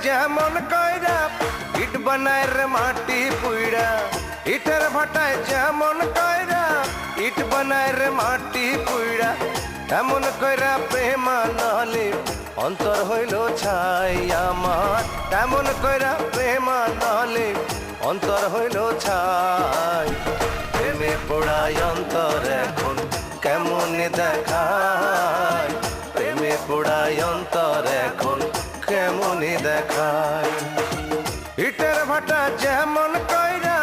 যেমন কইরা ইট বানায় রে মাটি পুইড়া, ইটের ভাটায় যেমন কইরা ইট বানায় রে মাটি পুইড়া, এমন কইরা প্রেমানলে অন্তর হইল ছাই আমার, এমন কইরা প্রেমানলে অন্তর হইল ছাই। প্রেমে পোড়াই অন্তর এখন কেমন দেখায়, প্রেমে পোড়াই অন্তর এখন কেমন দেখায়। ইটের ভাটা যেমন কইরা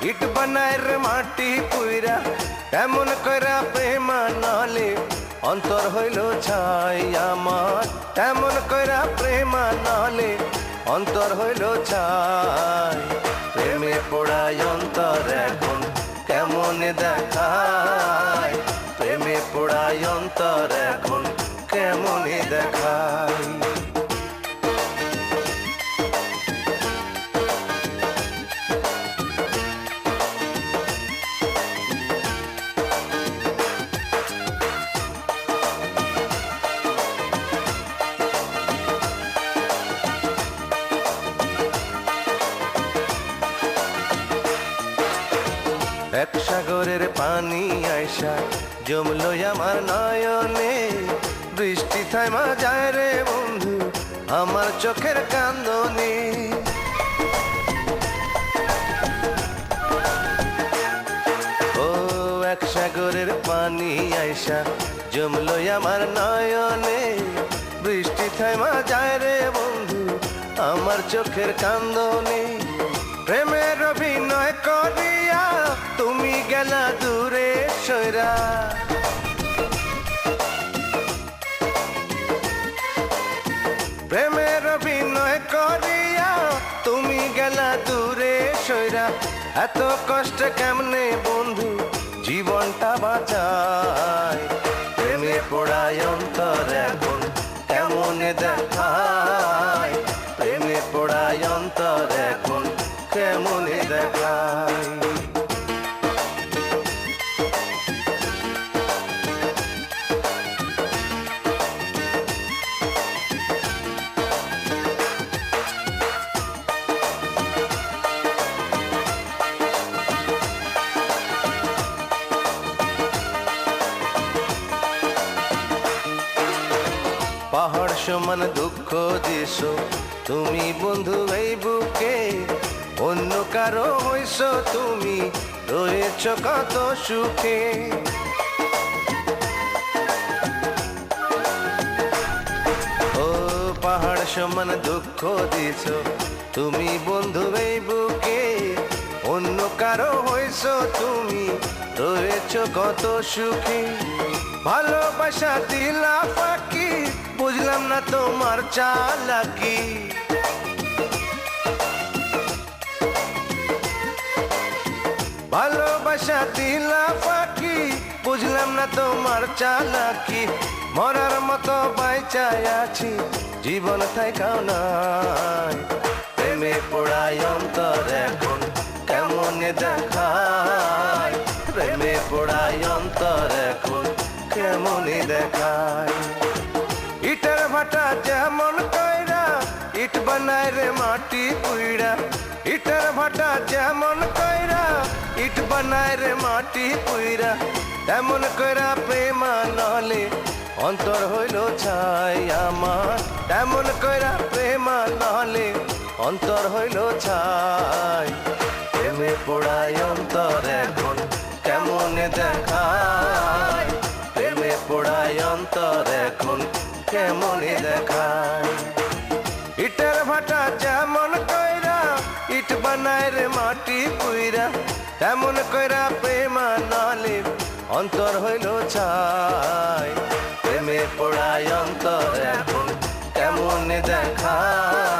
ইট বানায় রে মাটি পুইরা, এমন কইরা প্রেমানলে অন্তর হইল ছাই আমার, এমন কইরা প্রেমানলে অন্তর হইল ছাই। প্রেমে পোড়াই অন্তর এখন কেমন দেখায়, প্রেমে পোড়াই অন্তর এখন কেমন দেখায়। এক সাগরের পানি আইসা জমলো আমার নয়নে, বৃষ্টি থাইমা যায় রে বন্ধু আমার চোখের কান্দনে। ও এক সাগরের পানি আইসা জমলো আমার নয়নে, বৃষ্টি থাইমা যায় রে বন্ধু আমার চোখের কান্দনে। প্রেমের অভিনয় করিয়া তুমি গেলা দূরে সইরা, প্রেমের অভিনয় করিয়া তুমি গেলা দূরে সইরা, এত কষ্ট কেমনে বন্ধু জীবনটা বাঁচায়। প্রেমে পোড়াই অন্তর এখন কেমন দেখায়, প্রেমে পোড়াই অন্তর এখন কেমন দেখায়। পাহাড় সমান দুঃখ দিছো তুমি বন্ধু এই বুকে, অন্য কারো হইছ তুমি রয়েছ কত সুখে। ও পাহাড় সমান দুঃখ দিছো তুমি বন্ধু এই বুকে, অন্য কারো হইছ তুমি রয়েছ কত সুখে। ভালোবাসা দিলা ফাঁকি বুঝলাম না তোমার চালাকি, ভালোবাসা দিলা ফাঁকি বুঝলাম না তোমার চালাকি। মরার মতো বাইচায় আছি জীবন থাইকাও নাই, প্রেমে পোড়াই অন্তর এখন কেমন দেখায়, প্রেমে পোড়াই অন্তর এখন কেমন দেখায়। ইটের ভাটা যেমন কইরা ইট বানায় রে মাটি পুইড়া, ইটের ভাটা যেমন কইরা ইট বানায় রে মাটি পুইড়া, এমন কইরা প্রেমানলে অন্তর হইল ছাই আমার, এমন কইরা প্রেমানলে অন্তর হইল ছাই। প্রেমে পোড়াই অন্তর এখন কেমন দেখায়, প্রেমে পোড়াই অন্তর এখন কেমন দেখায়। ইটের ভাটা যেমন কইরা ইট বানায় রে মাটি পুইরা, এমন কইরা প্রেমানলে অন্তর হইল ছাই। প্রেমে পোড়াই অন্তর এখন কেমন দেখায়,